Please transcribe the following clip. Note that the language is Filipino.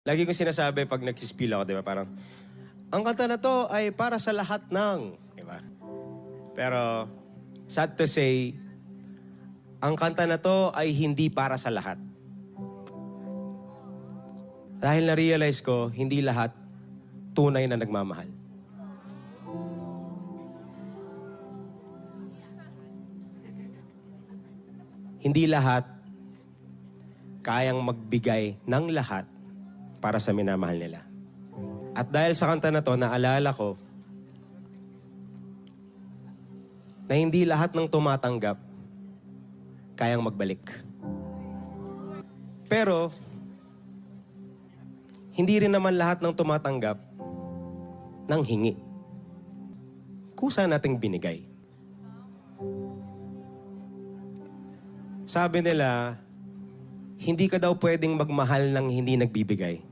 Lagi ko sinasabi pag nagsispill ako, di ba? Parang, ang kanta na to ay para sa lahat ng, di ba? Pero, sad to say, ang kanta na to ay hindi para sa lahat. Dahil na-realize ko, hindi lahat tunay na nagmamahal. Hindi lahat kayang magbigay ng lahat para sa minamahal nila. At dahil sa kanta na to, naalala ko na hindi lahat ng tumatanggap kayang magbalik. Pero, hindi rin naman lahat ng tumatanggap ng hingi. Kusa nating binigay. Sabi nila, hindi ka daw pwedeng magmahal ng hindi nagbibigay.